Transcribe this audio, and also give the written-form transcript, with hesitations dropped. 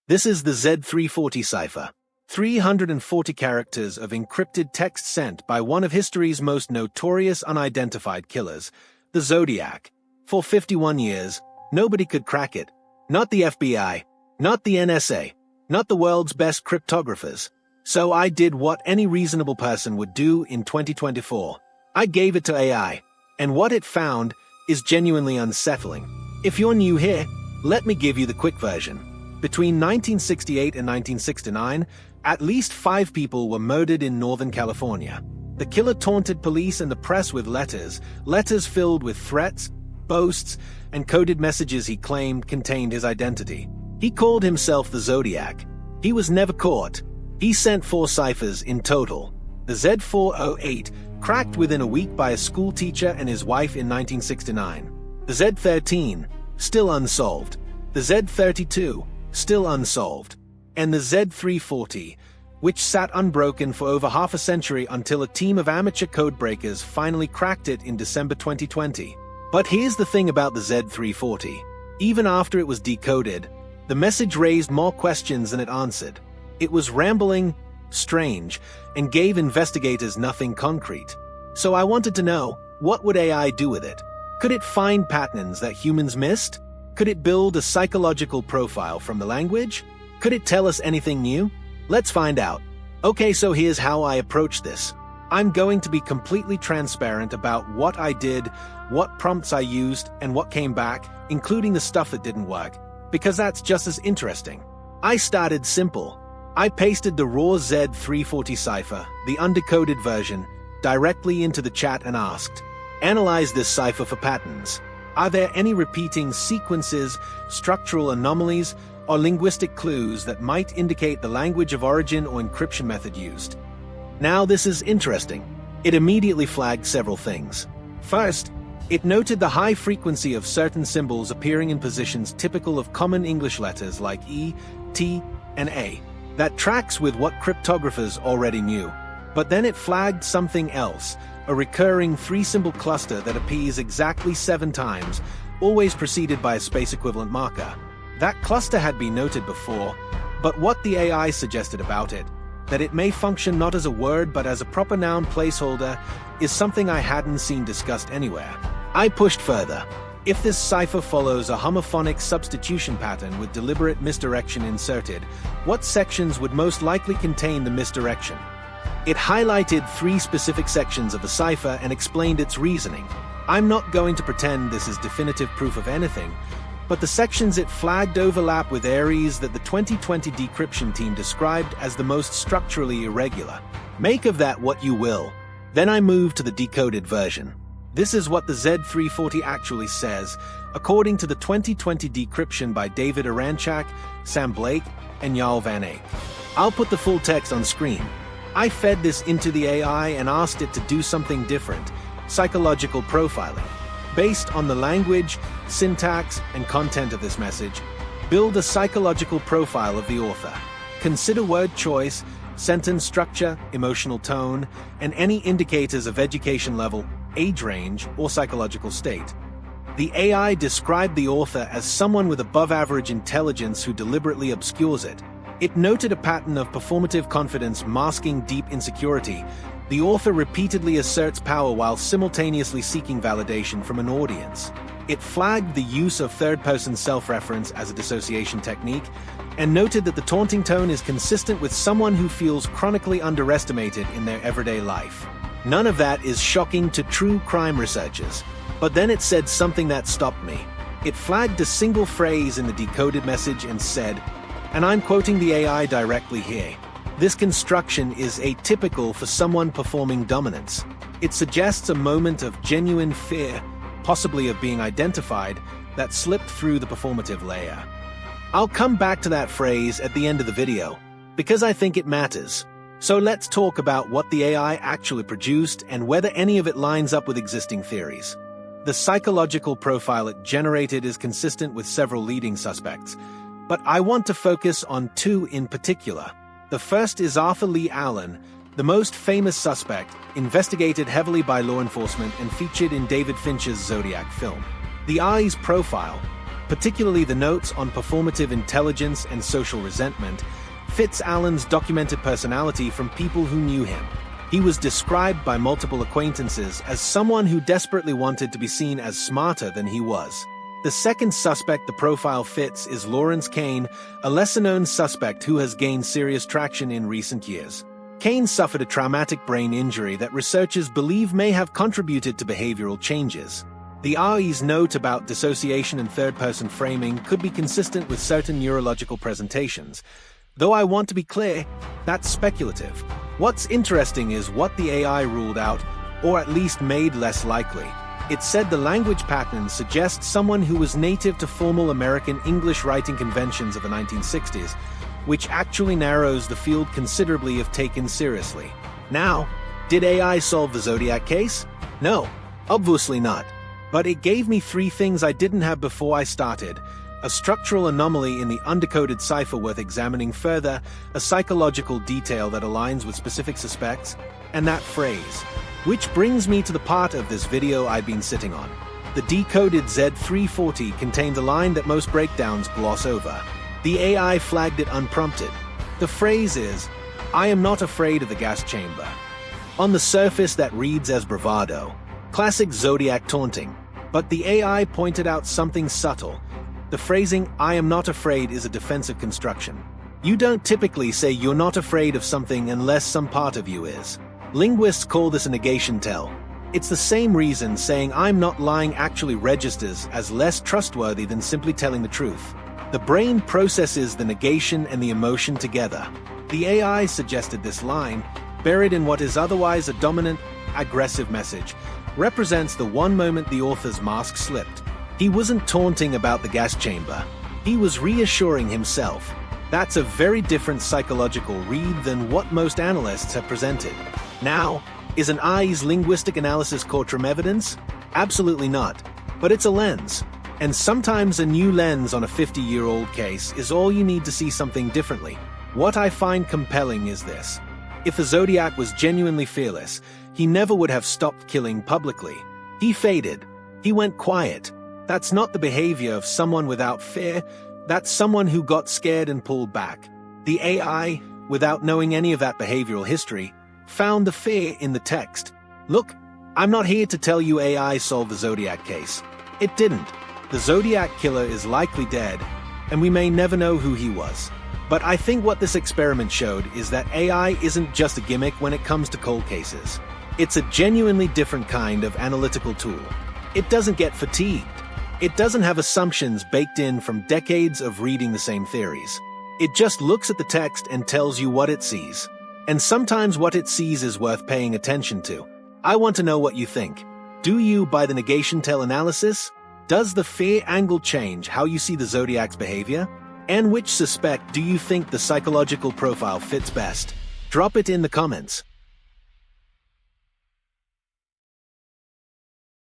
This is the Z340 cipher. 340 characters of encrypted text sent by one of history's most notorious unidentified killers, the Zodiac. For 51 years, nobody could crack it. Not the FBI, not the NSA, not the world's best cryptographers. So I did what any reasonable person would do in 2024. I gave it to AI, and what it found is genuinely unsettling. If you're new here, let me give you the quick version. Between 1968 and 1969, at least 5 people were murdered in Northern California. The killer taunted police and the press with letters filled with threats, boasts, and coded messages he claimed contained his identity. He called himself the Zodiac. He was never caught. He sent 4 ciphers in total. The Z408, cracked within a week by a school teacher and his wife in 1969. The Z13, still unsolved. The Z32, still unsolved. And the Z340, which sat unbroken for over half a century until a team of amateur codebreakers finally cracked it in December 2020. But here's the thing about the Z340. Even after it was decoded, the message raised more questions than it answered. It was rambling, strange, and gave investigators nothing concrete. So I wanted to know, what would AI do with it? Could it find patterns that humans missed? Could it build a psychological profile from the language? Could it tell us anything new? Let's find out. Okay, so here's how I approach this. I'm going to be completely transparent about what I did, what prompts I used, and what came back, including the stuff that didn't work, because that's just as interesting. I started simple. I pasted the raw Z340 cipher, the undecoded version, directly into the chat and asked, "Analyze this cipher for patterns. Are there any repeating sequences, structural anomalies, or linguistic clues that might indicate the language of origin or encryption method used?" Now this is interesting. It immediately flagged several things. First, it noted the high frequency of certain symbols appearing in positions typical of common English letters like E, T, and A. That tracks with what cryptographers already knew. But then it flagged something else, a recurring 3-symbol cluster that appears exactly 7 times, always preceded by a space-equivalent marker. That cluster had been noted before, but what the AI suggested about it, that it may function not as a word but as a proper noun placeholder, is something I hadn't seen discussed anywhere. I pushed further. If this cipher follows a homophonic substitution pattern with deliberate misdirection inserted, what sections would most likely contain the misdirection? It highlighted 3 specific sections of the cipher and explained its reasoning. I'm not going to pretend this is definitive proof of anything, but the sections it flagged overlap with areas that the 2020 decryption team described as the most structurally irregular. Make of that what you will. Then I moved to the decoded version. This is what the Z340 actually says, according to the 2020 decryption by David Aranchak, Sam Blake, and Jarl Van Eyck. I'll put the full text on screen. I fed this into the AI and asked it to do something different, psychological profiling. Based on the language, syntax, and content of this message, build a psychological profile of the author. Consider word choice, sentence structure, emotional tone, and any indicators of education level, age range, or psychological state. The AI described the author as someone with above-average intelligence who deliberately obscures it. It noted a pattern of performative confidence masking deep insecurity. The author repeatedly asserts power while simultaneously seeking validation from an audience. It flagged the use of third-person self-reference as a dissociation technique, and noted that the taunting tone is consistent with someone who feels chronically underestimated in their everyday life. None of that is shocking to true crime researchers. But then it said something that stopped me. It flagged a single phrase in the decoded message and said, and I'm quoting the AI directly here, "This construction is atypical for someone performing dominance." It suggests a moment of genuine fear, possibly of being identified, that slipped through the performative layer. I'll come back to that phrase at the end of the video, because I think it matters. So let's talk about what the AI actually produced and whether any of it lines up with existing theories. The psychological profile it generated is consistent with several leading suspects, but I want to focus on 2 in particular. The first is Arthur Lee Allen, the most famous suspect, investigated heavily by law enforcement and featured in David Fincher's Zodiac film. The AI's profile, particularly the notes on performative intelligence and social resentment, fits Allen's documented personality from people who knew him. He was described by multiple acquaintances as someone who desperately wanted to be seen as smarter than he was. The second suspect the profile fits is Lawrence Kane, a lesser-known suspect who has gained serious traction in recent years. Kane suffered a traumatic brain injury that researchers believe may have contributed to behavioral changes. The RE's note about dissociation and third-person framing could be consistent with certain neurological presentations, though I want to be clear, that's speculative. What's interesting is what the AI ruled out, or at least made less likely. It said the language pattern suggests someone who was native to formal American English writing conventions of the 1960s, which actually narrows the field considerably if taken seriously. Now, did AI solve the Zodiac case? No, obviously not. But it gave me 3 things I didn't have before I started: a structural anomaly in the undecoded cipher worth examining further, a psychological detail that aligns with specific suspects, and that phrase. Which brings me to the part of this video I've been sitting on. The decoded Z340 contained a line that most breakdowns gloss over. The AI flagged it unprompted. The phrase is, "I am not afraid of the gas chamber." On the surface that reads as bravado. Classic Zodiac taunting. But the AI pointed out something subtle. The phrasing, "I am not afraid," is a defensive construction. You don't typically say you're not afraid of something unless some part of you is. Linguists call this a negation tell. It's the same reason saying "I'm not lying" actually registers as less trustworthy than simply telling the truth. The brain processes the negation and the emotion together. The AI suggested this line, buried in what is otherwise a dominant, aggressive message, represents the one moment the author's mask slipped. He wasn't taunting about the gas chamber. He was reassuring himself. That's a very different psychological read than what most analysts have presented. Now, is an AI's linguistic analysis courtroom evidence? Absolutely not. But it's a lens. And sometimes a new lens on a 50-year-old case is all you need to see something differently. What I find compelling is this. If the Zodiac was genuinely fearless, he never would have stopped killing publicly. He faded. He went quiet. That's not the behavior of someone without fear. That's someone who got scared and pulled back. The AI, without knowing any of that behavioral history, found the fear in the text. Look, I'm not here to tell you AI solved the Zodiac case. It didn't. The Zodiac Killer is likely dead, and we may never know who he was. But I think what this experiment showed is that AI isn't just a gimmick when it comes to cold cases. It's a genuinely different kind of analytical tool. It doesn't get fatigued. It doesn't have assumptions baked in from decades of reading the same theories. It just looks at the text and tells you what it sees. And sometimes what it sees is worth paying attention to. I want to know what you think. Do you buy the negation tell analysis? Does the fear angle change how you see the Zodiac's behavior? And which suspect do you think the psychological profile fits best? Drop it in the comments.